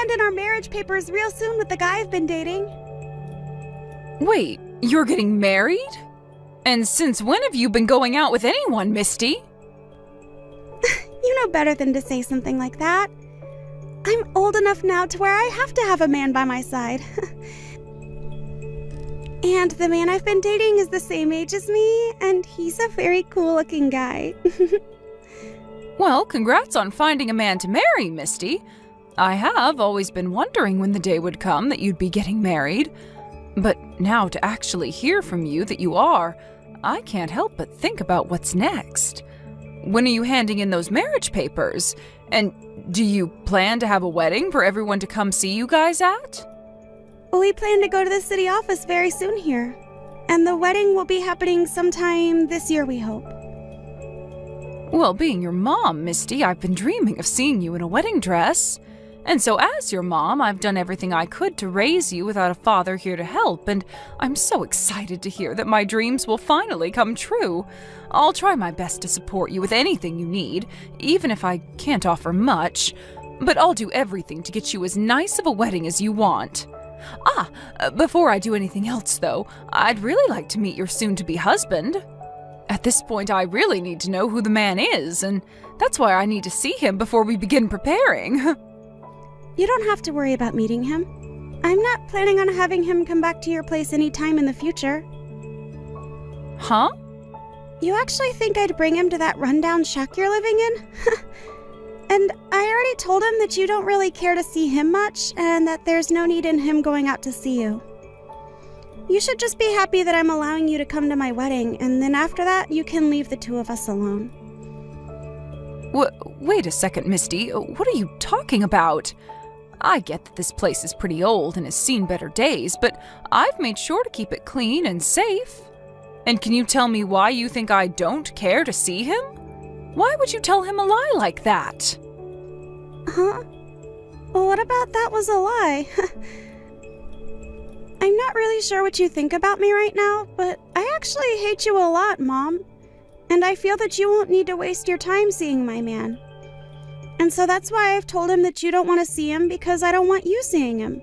hand in our marriage papers real soon with the guy I've been dating. Wait, you're getting married? And since when have you been going out with anyone, Misty? You know better than to say something like that. I'm old enough now to where I have to have a man by my side. And the man I've been dating is the same age as me, and he's a very cool-looking guy. Well, congrats on finding a man to marry, Misty. I have always been wondering when the day would come that you'd be getting married. But now to actually hear from you that you are, I can't help but think about what's next. When are you handing in those marriage papers? And do you plan to have a wedding for everyone to come see you guys at? We plan to go to the city office very soon here. And the wedding will be happening sometime this year, we hope. Well, being your mom, Misty, I've been dreaming of seeing you in a wedding dress. And so as your mom, I've done everything I could to raise you without a father here to help, and I'm so excited to hear that my dreams will finally come true. I'll try my best to support you with anything you need, even if I can't offer much, but I'll do everything to get you as nice of a wedding as you want. Before I do anything else, though, I'd really like to meet your soon-to-be husband. At this point, I really need to know who the man is, and that's why I need to see him before we begin preparing. You don't have to worry about meeting him. I'm not planning on having him come back to your place anytime in the future. Huh? You actually think I'd bring him to that rundown shack you're living in? And I already told him that you don't really care to see him much, and that there's no need in him going out to see you. You should just be happy that I'm allowing you to come to my wedding, and then after that, you can leave the two of us alone. Wait a second, Misty. What are you talking about? I get that this place is pretty old and has seen better days, but I've made sure to keep it clean and safe. And can you tell me why you think I don't care to see him? Why would you tell him a lie like that? Huh? Well, what about that was a lie? I'm not really sure what you think about me right now, but I actually hate you a lot, Mom. And I feel that you won't need to waste your time seeing my man. And so that's why I've told him that you don't want to see him, because I don't want you seeing him.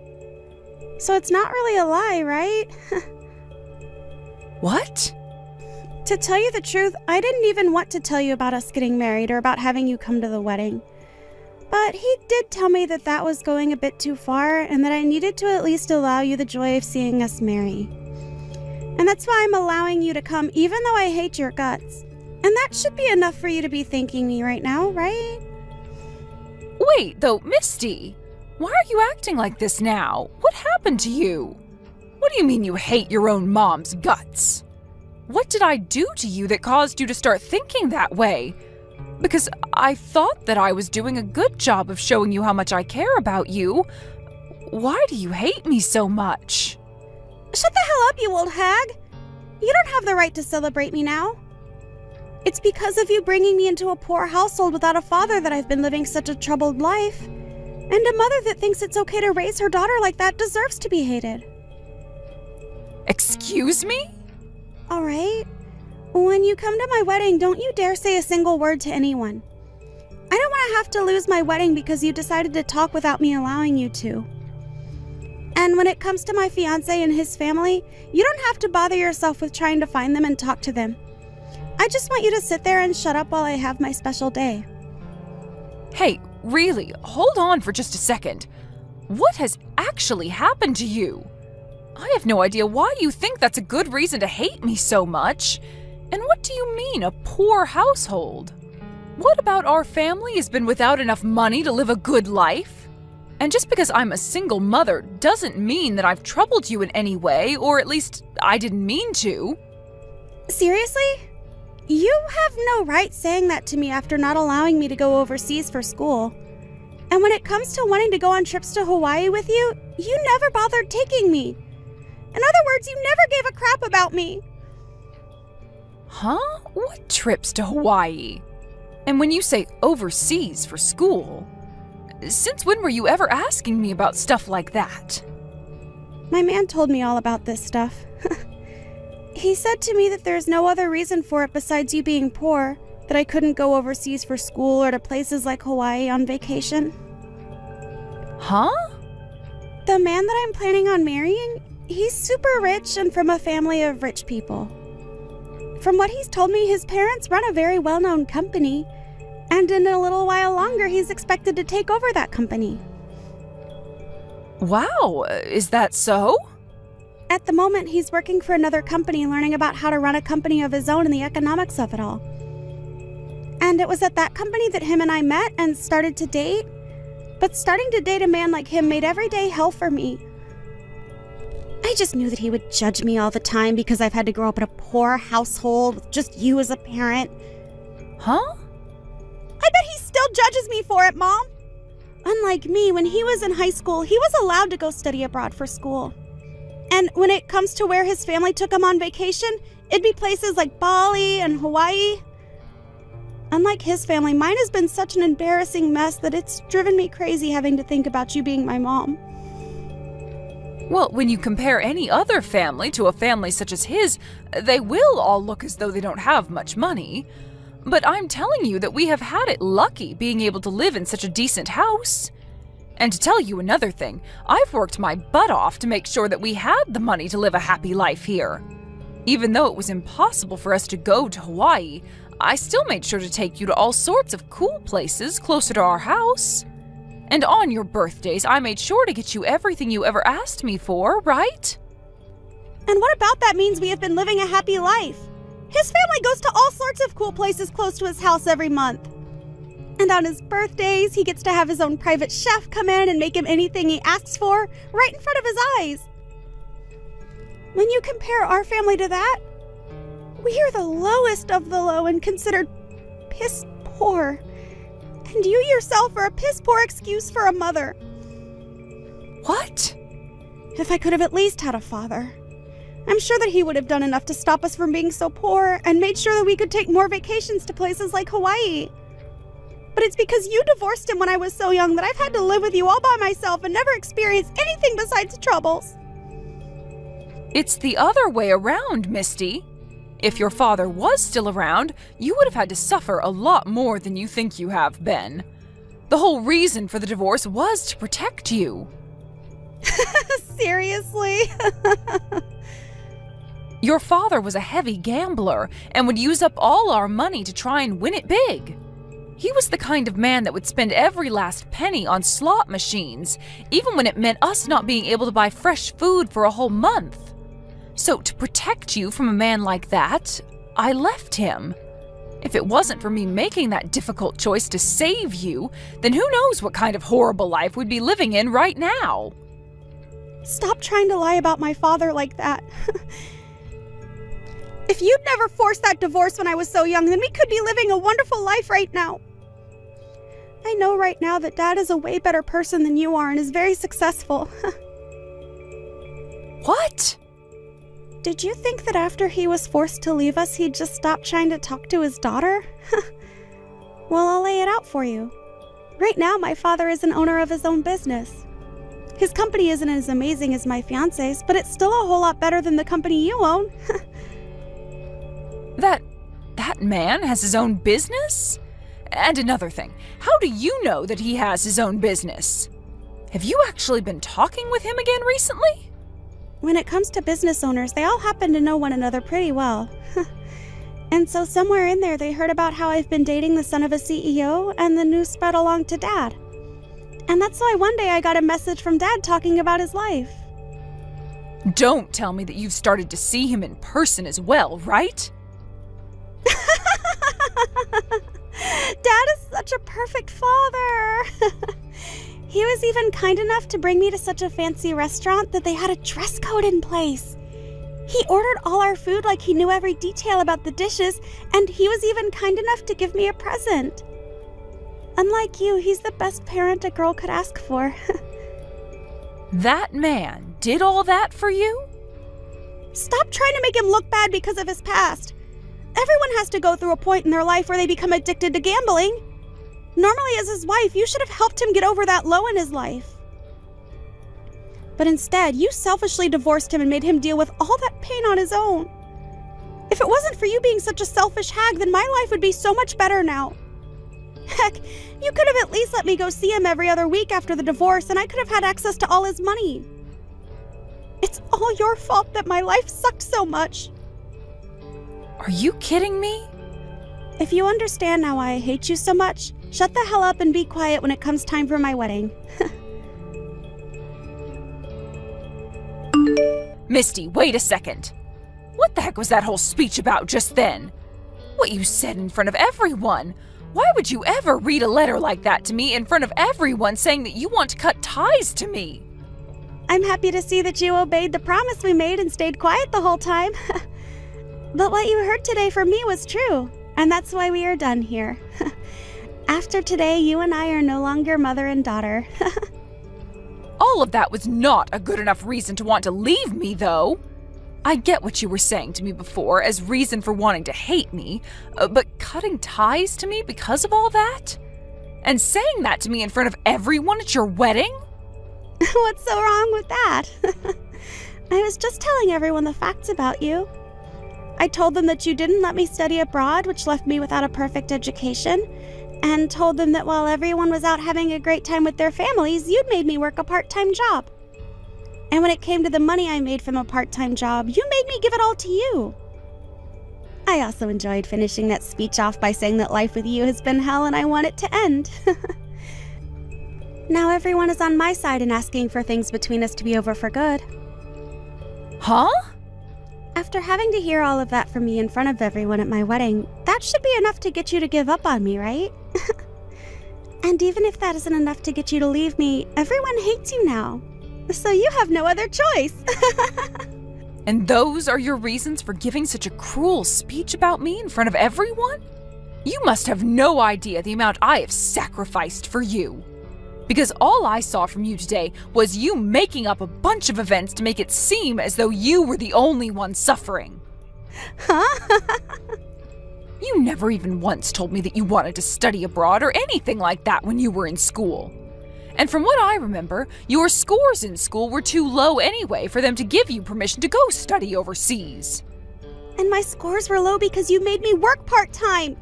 So it's not really a lie, right? What? To tell you the truth, I didn't even want to tell you about us getting married or about having you come to the wedding. But he did tell me that that was going a bit too far and that I needed to at least allow you the joy of seeing us marry. And that's why I'm allowing you to come even though I hate your guts. And that should be enough for you to be thanking me right now, right? Wait, though, Misty! Why are you acting like this now? What happened to you? What do you mean you hate your own mom's guts? What did I do to you that caused you to start thinking that way? Because I thought that I was doing a good job of showing you how much I care about you. Why do you hate me so much? Shut the hell up, you old hag! You don't have the right to celebrate me now. It's because of you bringing me into a poor household without a father that I've been living such a troubled life. And a mother that thinks it's okay to raise her daughter like that deserves to be hated. Excuse me? All right. When you come to my wedding, don't you dare say a single word to anyone. I don't want to have to lose my wedding because you decided to talk without me allowing you to. And when it comes to my fiancé and his family, you don't have to bother yourself with trying to find them and talk to them. I just want you to sit there and shut up while I have my special day. Hey, really, hold on for just a second. What has actually happened to you? I have no idea why you think that's a good reason to hate me so much. And what do you mean, a poor household? What about our family has been without enough money to live a good life? And just because I'm a single mother doesn't mean that I've troubled you in any way, or at least I didn't mean to. Seriously? You have no right saying that to me after not allowing me to go overseas for school. And when it comes to wanting to go on trips to Hawaii with you, you never bothered taking me. In other words, you never gave a crap about me. Huh? What trips to Hawaii? And when you say overseas for school, since when were you ever asking me about stuff like that? My man told me all about this stuff. He said to me that there's no other reason for it besides you being poor, that I couldn't go overseas for school or to places like Hawaii on vacation. Huh? The man that I'm planning on marrying, he's super rich and from a family of rich people. From what he's told me, his parents run a very well-known company, and in a little while longer, he's expected to take over that company. Wow, is that so? At the moment, he's working for another company, learning about how to run a company of his own and the economics of it all. And it was at that company that him and I met and started to date. But starting to date a man like him made every day hell for me. I just knew that he would judge me all the time because I've had to grow up in a poor household with just you as a parent. Huh? I bet he still judges me for it, Mom. Unlike me, when he was in high school, he was allowed to go study abroad for school. And when it comes to where his family took him on vacation, it'd be places like Bali and Hawaii. Unlike his family, mine has been such an embarrassing mess that it's driven me crazy having to think about you being my mom. Well, when you compare any other family to a family such as his, they will all look as though they don't have much money. But I'm telling you that we have had it lucky being able to live in such a decent house. And to tell you another thing, I've worked my butt off to make sure that we had the money to live a happy life here. Even though it was impossible for us to go to Hawaii, I still made sure to take you to all sorts of cool places closer to our house. And on your birthdays, I made sure to get you everything you ever asked me for, right? And what about that means we have been living a happy life? His family goes to all sorts of cool places close to his house every month. And on his birthdays, he gets to have his own private chef come in and make him anything he asks for right in front of his eyes. When you compare our family to that, we are the lowest of the low and considered piss poor. And you yourself are a piss poor excuse for a mother. What? If I could have at least had a father, I'm sure that he would have done enough to stop us from being so poor and made sure that we could take more vacations to places like Hawaii. But it's because you divorced him when I was so young that I've had to live with you all by myself and never experienced anything besides troubles. It's the other way around, Misty. If your father was still around, you would have had to suffer a lot more than you think you have been. The whole reason for the divorce was to protect you. Seriously? Your father was a heavy gambler and would use up all our money to try and win it big. He was the kind of man that would spend every last penny on slot machines, even when it meant us not being able to buy fresh food for a whole month. So to protect you from a man like that, I left him. If it wasn't for me making that difficult choice to save you, then who knows what kind of horrible life we'd be living in right now. Stop trying to lie about my father like that. If you'd never forced that divorce when I was so young, then we could be living a wonderful life right now. I know right now that Dad is a way better person than you are and is very successful. What? Did you think that after he was forced to leave us, he'd just stop trying to talk to his daughter? Well, I'll lay it out for you. Right now, my father is an owner of his own business. His company isn't as amazing as my fiance's, but it's still a whole lot better than the company you own. That man has his own business? And another thing, how do you know that he has his own business? Have you actually been talking with him again recently? When it comes to business owners, they all happen to know one another pretty well. And so somewhere in there, they heard about how I've been dating the son of a CEO, and the news spread along to Dad. And that's why one day I got a message from Dad talking about his life. Don't tell me that you've started to see him in person as well, right? Dad is such a perfect father. He was even kind enough to bring me to such a fancy restaurant that they had a dress code in place. He ordered all our food like he knew every detail about the dishes, and he was even kind enough to give me a present. Unlike you, he's the best parent a girl could ask for. That man did all that for you? Stop trying to make him look bad because of his past. Everyone has to go through a point in their life where they become addicted to gambling. Normally, as his wife, you should have helped him get over that low in his life. But instead, you selfishly divorced him and made him deal with all that pain on his own. If it wasn't for you being such a selfish hag, then my life would be so much better now. Heck, you could have at least let me go see him every other week after the divorce, and I could have had access to all his money. It's all your fault that my life sucked so much. Are you kidding me? If you understand now why I hate you so much, shut the hell up and be quiet when it comes time for my wedding. Misty, wait a second. What the heck was that whole speech about just then? What you said in front of everyone? Why would you ever read a letter like that to me in front of everyone saying that you want to cut ties to me? I'm happy to see that you obeyed the promise we made and stayed quiet the whole time. But what you heard today from me was true, and that's why we are done here. After today, you and I are no longer mother and daughter. All of that was not a good enough reason to want to leave me, though. I get what you were saying to me before as reason for wanting to hate me, but cutting ties to me because of all that? And saying that to me in front of everyone at your wedding? What's so wrong with that? I was just telling everyone the facts about you. I told them that you didn't let me study abroad, which left me without a perfect education, and told them that while everyone was out having a great time with their families, you'd made me work a part-time job. And when it came to the money I made from a part-time job, you made me give it all to you. I also enjoyed finishing that speech off by saying that life with you has been hell and I want it to end. Now everyone is on my side and asking for things between us to be over for good. Huh? After having to hear all of that from me in front of everyone at my wedding, that should be enough to get you to give up on me, right? And even if that isn't enough to get you to leave me, everyone hates you now. So you have no other choice. And those are your reasons for giving such a cruel speech about me in front of everyone? You must have no idea the amount I have sacrificed for you. Because all I saw from you today was you making up a bunch of events to make it seem as though you were the only one suffering. Huh? You never even once told me that you wanted to study abroad or anything like that when you were in school. And from what I remember, your scores in school were too low anyway for them to give you permission to go study overseas. And my scores were low because you made me work part-time.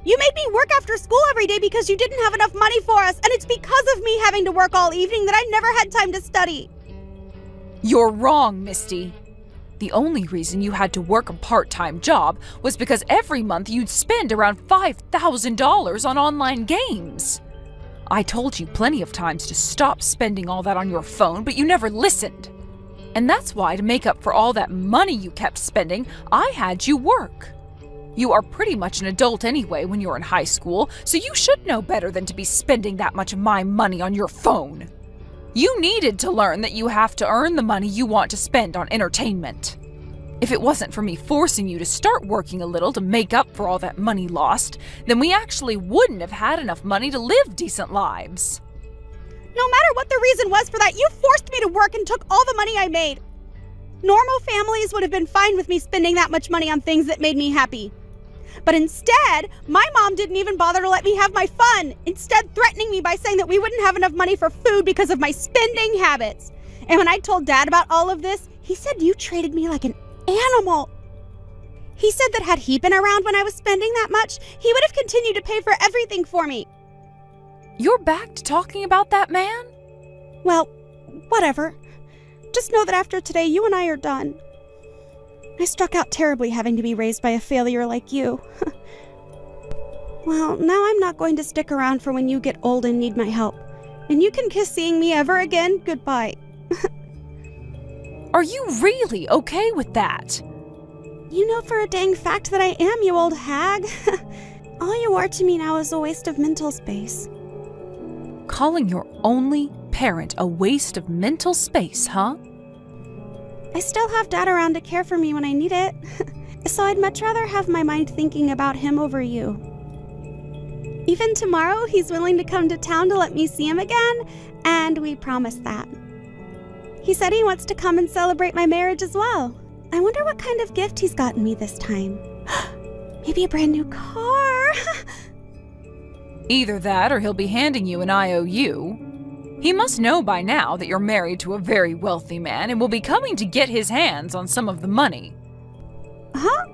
You made me work after school every day because you didn't have enough money for us, and it's because of me having to work all evening that I never had time to study. You're wrong, Misty. The only reason you had to work a part-time job was because every month you'd spend around $5,000 on online games. I told you plenty of times to stop spending all that on your phone, but you never listened. And that's why, to make up for all that money you kept spending, I had you work. You are pretty much an adult anyway when you're in high school, so you should know better than to be spending that much of my money on your phone. You needed to learn that you have to earn the money you want to spend on entertainment. If it wasn't for me forcing you to start working a little to make up for all that money lost, then we actually wouldn't have had enough money to live decent lives. No matter what the reason was for that, you forced me to work and took all the money I made. Normal families would have been fine with me spending that much money on things that made me happy. But instead, my mom didn't even bother to let me have my fun, instead threatening me by saying that we wouldn't have enough money for food because of my spending habits. And when I told Dad about all of this, he said you treated me like an animal. He said that had he been around when I was spending that much, he would have continued to pay for everything for me. You're back to talking about that man? Well, whatever. Just know that after today, you and I are done. I struck out terribly having to be raised by a failure like you. Well, now I'm not going to stick around for when you get old and need my help. And you can kiss seeing me ever again goodbye. Are you really okay with that? You know for a dang fact that I am, you old hag. All you are to me now is a waste of mental space. Calling your only parent a waste of mental space, huh? I still have Dad around to care for me when I need it. So I'd much rather have my mind thinking about him over you. Even tomorrow, he's willing to come to town to let me see him again, and we promised that. He said he wants to come and celebrate my marriage as well. I wonder what kind of gift he's gotten me this time. Maybe a brand new car? Either that or he'll be handing you an IOU. He must know by now that you're married to a very wealthy man and will be coming to get his hands on some of the money. Huh?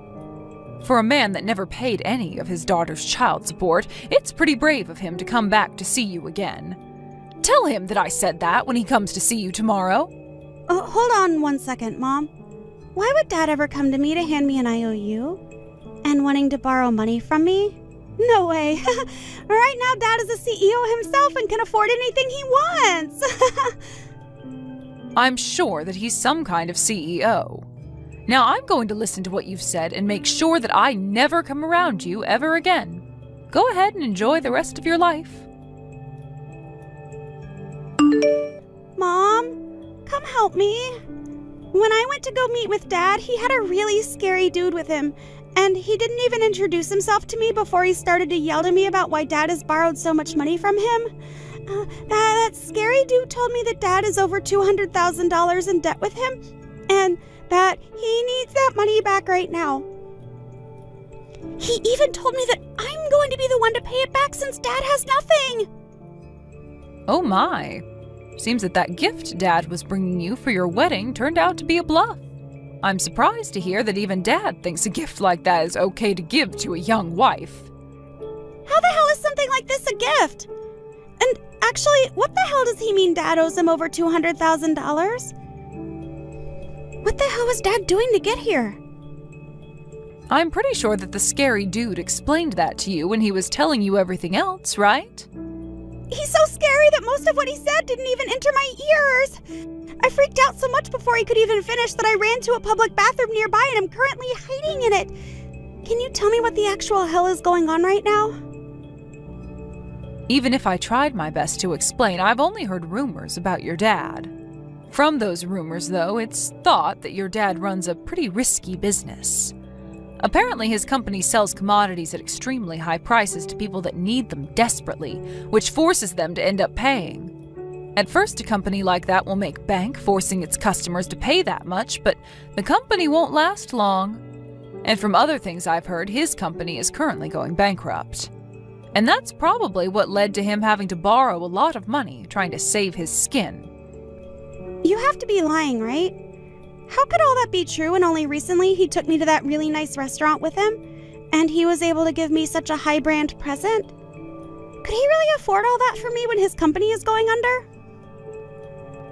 For a man that never paid any of his daughter's child support, it's pretty brave of him to come back to see you again. Tell him that I said that when he comes to see you tomorrow. Hold on 1 second, Mom. Why would Dad ever come to me to hand me an IOU? And wanting to borrow money from me? No way. Right now, Dad is a CEO himself and can afford anything he wants. I'm sure that he's some kind of CEO. Now I'm going to listen to what you've said and make sure that I never come around you ever again. Go ahead and enjoy the rest of your life. Mom, come help me. When I went to go meet with Dad, he had a really scary dude with him, and he didn't even introduce himself to me before he started to yell to me about why Dad has borrowed so much money from him. That scary dude told me that Dad is over $200,000 in debt with him, and that he needs that money back right now. He even told me that I'm going to be the one to pay it back since Dad has nothing. Oh my. Seems that gift Dad was bringing you for your wedding turned out to be a bluff. I'm surprised to hear that even Dad thinks a gift like that is okay to give to a young wife. How the hell is something like this a gift? And actually, what the hell does he mean Dad owes him over $200,000? What the hell was Dad doing to get here? I'm pretty sure that the scary dude explained that to you when he was telling you everything else, right? He's so scary that most of what he said didn't even enter my ears. I freaked out so much before he could even finish that I ran to a public bathroom nearby and am currently hiding in it. Can you tell me what the actual hell is going on right now? Even if I tried my best to explain, I've only heard rumors about your dad. From those rumors, though, it's thought that your dad runs a pretty risky business. Apparently, his company sells commodities at extremely high prices to people that need them desperately, which forces them to end up paying. At first, a company like that will make bank, forcing its customers to pay that much, but the company won't last long. And from other things I've heard, his company is currently going bankrupt. And that's probably what led to him having to borrow a lot of money trying to save his skin. You have to be lying, right? How could all that be true when only recently he took me to that really nice restaurant with him, and he was able to give me such a high-brand present? Could he really afford all that for me when his company is going under?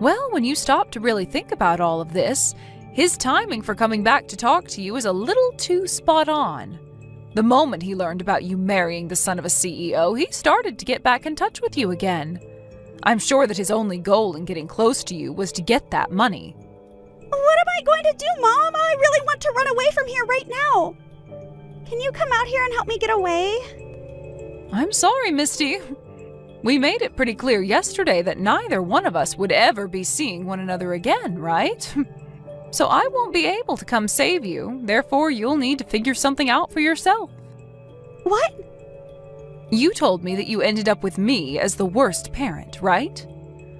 Well, when you stop to really think about all of this, his timing for coming back to talk to you is a little too spot on. The moment he learned about you marrying the son of a CEO, he started to get back in touch with you again. I'm sure that his only goal in getting close to you was to get that money. What am I going to do, Mom? I really want to run away from here right now. Can you come out here and help me get away? I'm sorry, Misty. We made it pretty clear yesterday that neither one of us would ever be seeing one another again, right? So I won't be able to come save you. Therefore, you'll need to figure something out for yourself. What? You told me that you ended up with me as the worst parent, right?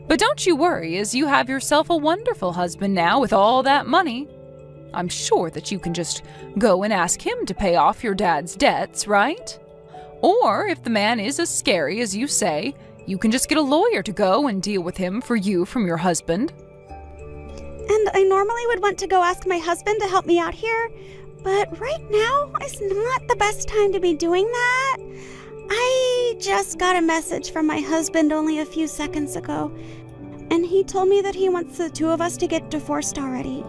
But don't you worry, as you have yourself a wonderful husband now with all that money. I'm sure that you can just go and ask him to pay off your dad's debts, right? Or if the man is as scary as you say, you can just get a lawyer to go and deal with him for you from your husband. And I normally would want to go ask my husband to help me out here, but right now is not the best time to be doing that. I just got a message from my husband only a few seconds ago, and he told me that he wants the two of us to get divorced already.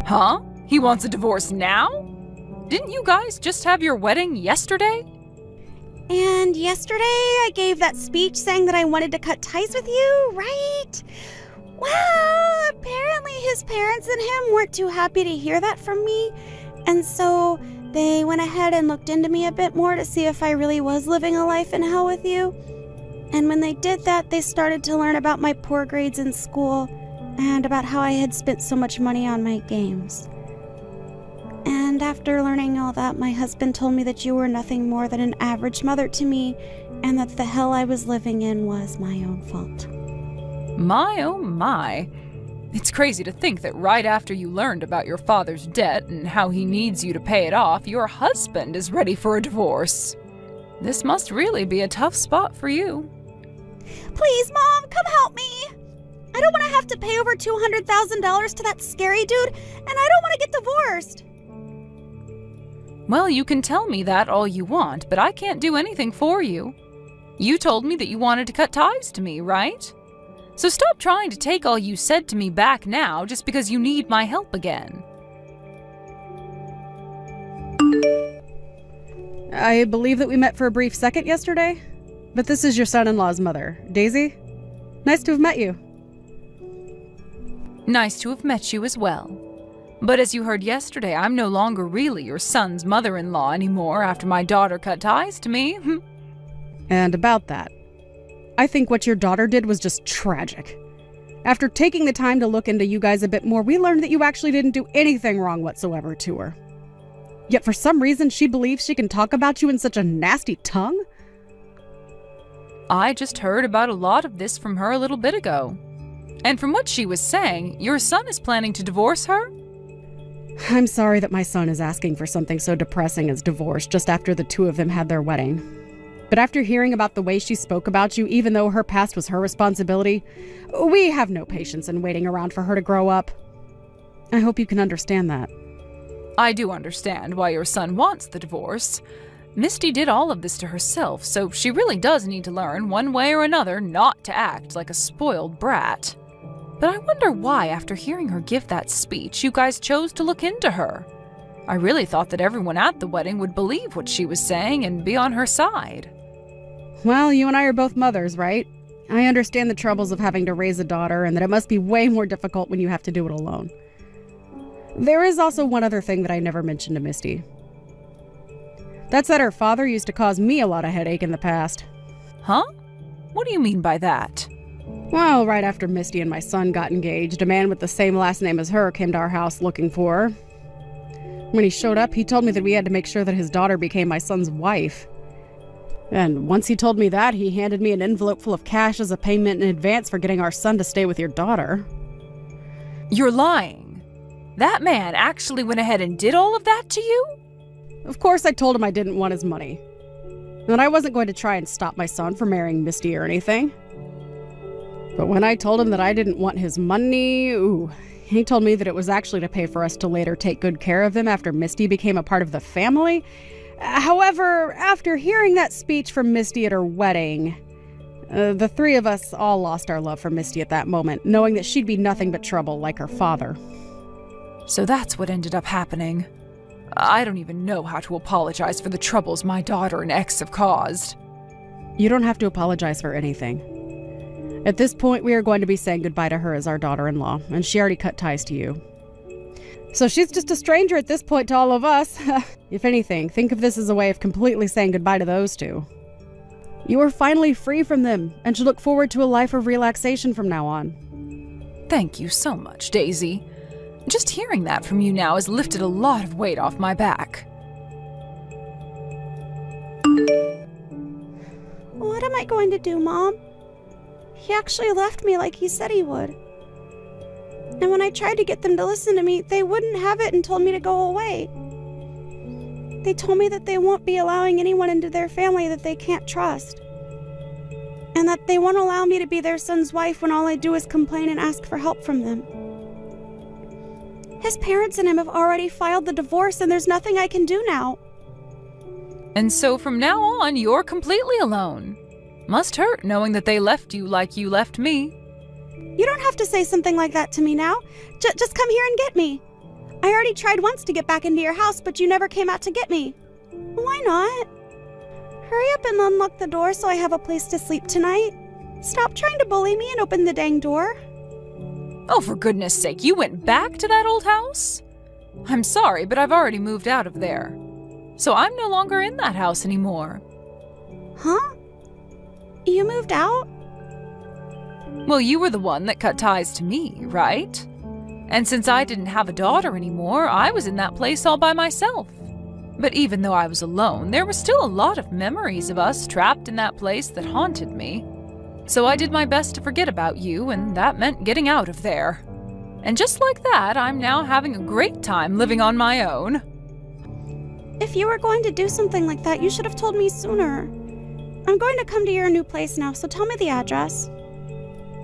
Huh? He wants a divorce now? Didn't you guys just have your wedding yesterday? And yesterday I gave that speech saying that I wanted to cut ties with you, right? Well, apparently his parents and him weren't too happy to hear that from me, and so they went ahead and looked into me a bit more to see if I really was living a life in hell with you. And when they did that, they started to learn about my poor grades in school and about how I had spent so much money on my games. And after learning all that, my husband told me that you were nothing more than an average mother to me, and that the hell I was living in was my own fault. My oh my. It's crazy to think that right after you learned about your father's debt and how he needs you to pay it off, your husband is ready for a divorce. This must really be a tough spot for you. Please, Mom, come help me. I don't want to have to pay over $200,000 to that scary dude, and I don't want to get divorced. Well, you can tell me that all you want, but I can't do anything for you. You told me that you wanted to cut ties to me, right? So stop trying to take all you said to me back now just because you need my help again. I believe that we met for a brief second yesterday, but this is your son-in-law's mother, Daisy. Nice to have met you. Nice to have met you as well. But as you heard yesterday, I'm no longer really your son's mother-in-law anymore after my daughter cut ties to me. And about that, I think what your daughter did was just tragic. After taking the time to look into you guys a bit more, we learned that you actually didn't do anything wrong whatsoever to her. Yet for some reason, she believes she can talk about you in such a nasty tongue? I just heard about a lot of this from her a little bit ago. And from what she was saying, your son is planning to divorce her? I'm sorry that my son is asking for something so depressing as divorce just after the two of them had their wedding. But after hearing about the way she spoke about you, even though her past was her responsibility, we have no patience in waiting around for her to grow up. I hope you can understand that. I do understand why your son wants the divorce. Misty did all of this to herself, so she really does need to learn, one way or another, not to act like a spoiled brat. But I wonder why, after hearing her give that speech, you guys chose to look into her. I really thought that everyone at the wedding would believe what she was saying and be on her side. Well, you and I are both mothers, right? I understand the troubles of having to raise a daughter and that it must be way more difficult when you have to do it alone. There is also one other thing that I never mentioned to Misty. That's that her father used to cause me a lot of headache in the past. Huh? What do you mean by that? Well, right after Misty and my son got engaged, a man with the same last name as her came to our house looking for her. When he showed up, he told me that we had to make sure that his daughter became my son's wife. And once he told me that, he handed me an envelope full of cash as a payment in advance for getting our son to stay with your daughter. You're lying. That man actually went ahead and did all of that to you? Of course, I told him I didn't want his money. And I wasn't going to try and stop my son from marrying Misty or anything. But when I told him that I didn't want his money, he told me that it was actually to pay for us to later take good care of him after Misty became a part of the family. However, after hearing that speech from Misty at her wedding, the three of us all lost our love for Misty at that moment, knowing that she'd be nothing but trouble like her father. So that's what ended up happening. I don't even know how to apologize for the troubles my daughter and ex have caused. You don't have to apologize for anything. At this point, we are going to be saying goodbye to her as our daughter-in-law, and she already cut ties to you. So she's just a stranger at this point to all of us. If anything, think of this as a way of completely saying goodbye to those two. You are finally free from them, and should look forward to a life of relaxation from now on. Thank you so much, Daisy. Just hearing that from you now has lifted a lot of weight off my back. What am I going to do, Mom? He actually left me like he said he would. And when I tried to get them to listen to me, they wouldn't have it and told me to go away. They told me that they won't be allowing anyone into their family that they can't trust. And that they won't allow me to be their son's wife when all I do is complain and ask for help from them. His parents and him have already filed the divorce, and there's nothing I can do now. And so from now on, you're completely alone. Must hurt knowing that they left you like you left me. You don't have to say something like that to me now. Just come here and get me. I already tried once to get back into your house, but you never came out to get me. Why not? Hurry up and unlock the door so I have a place to sleep tonight. Stop trying to bully me and open the dang door. Oh, for goodness sake, you went back to that old house? I'm sorry, but I've already moved out of there. So I'm no longer in that house anymore. Huh? You moved out? Well, you were the one that cut ties to me, right? And since I didn't have a daughter anymore, I was in that place all by myself. But even though I was alone, there were still a lot of memories of us trapped in that place that haunted me. So I did my best to forget about you, and that meant getting out of there. And just like that, I'm now having a great time living on my own. If you were going to do something like that, you should have told me sooner. I'm going to come to your new place now, so tell me the address.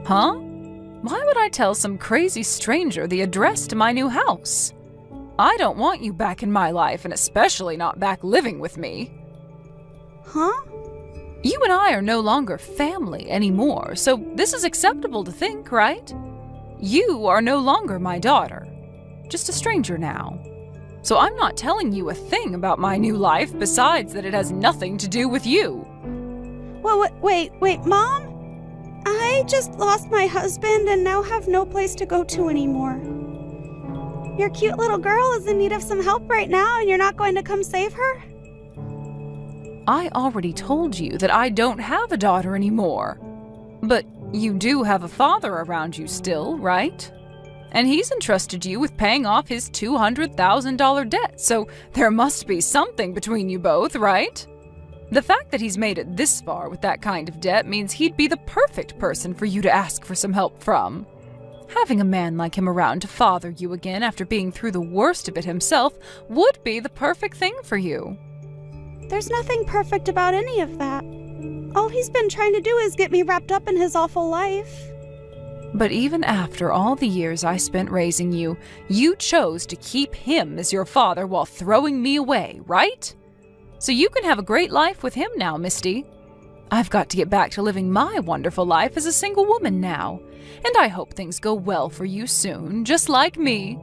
Huh? Why would I tell some crazy stranger the address to my new house? I don't want you back in my life, and especially not back living with me. Huh? You and I are no longer family anymore, so this is acceptable to think, right? You are no longer my daughter, just a stranger now. So I'm not telling you a thing about my new life besides that it has nothing to do with you. Well, wait, Mom? I just lost my husband and now have no place to go to anymore. Your cute little girl is in need of some help right now and you're not going to come save her? I already told you that I don't have a daughter anymore. But you do have a father around you still, right? And he's entrusted you with paying off his $200,000 debt, so there must be something between you both, right? The fact that he's made it this far with that kind of debt means he'd be the perfect person for you to ask for some help from. Having a man like him around to father you again after being through the worst of it himself would be the perfect thing for you. There's nothing perfect about any of that. All he's been trying to do is get me wrapped up in his awful life. But even after all the years I spent raising you, you chose to keep him as your father while throwing me away, right? So you can have a great life with him now, Misty. I've got to get back to living my wonderful life as a single woman now, and I hope things go well for you soon, just like me.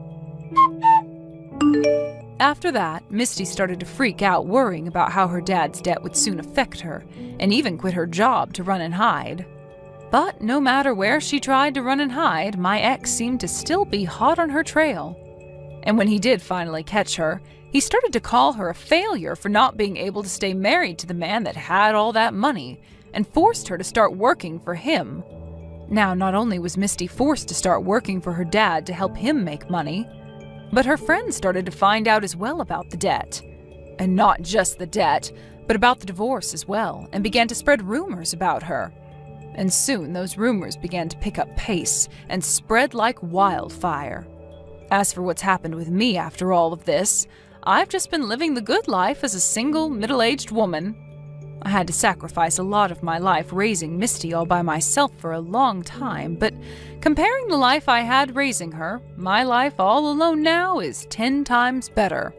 After that, Misty started to freak out, worrying about how her dad's debt would soon affect her, and even quit her job to run and hide. But no matter where she tried to run and hide, my ex seemed to still be hot on her trail. And when he did finally catch her, he started to call her a failure for not being able to stay married to the man that had all that money, and forced her to start working for him. Now, not only was Misty forced to start working for her dad to help him make money, but her friends started to find out as well about the debt. And not just the debt, but about the divorce as well, and began to spread rumors about her. And soon those rumors began to pick up pace and spread like wildfire. As for what's happened with me after all of this, I've just been living the good life as a single, middle-aged woman. I had to sacrifice a lot of my life raising Misty all by myself for a long time, but comparing the life I had raising her, my life all alone now is 10 times better.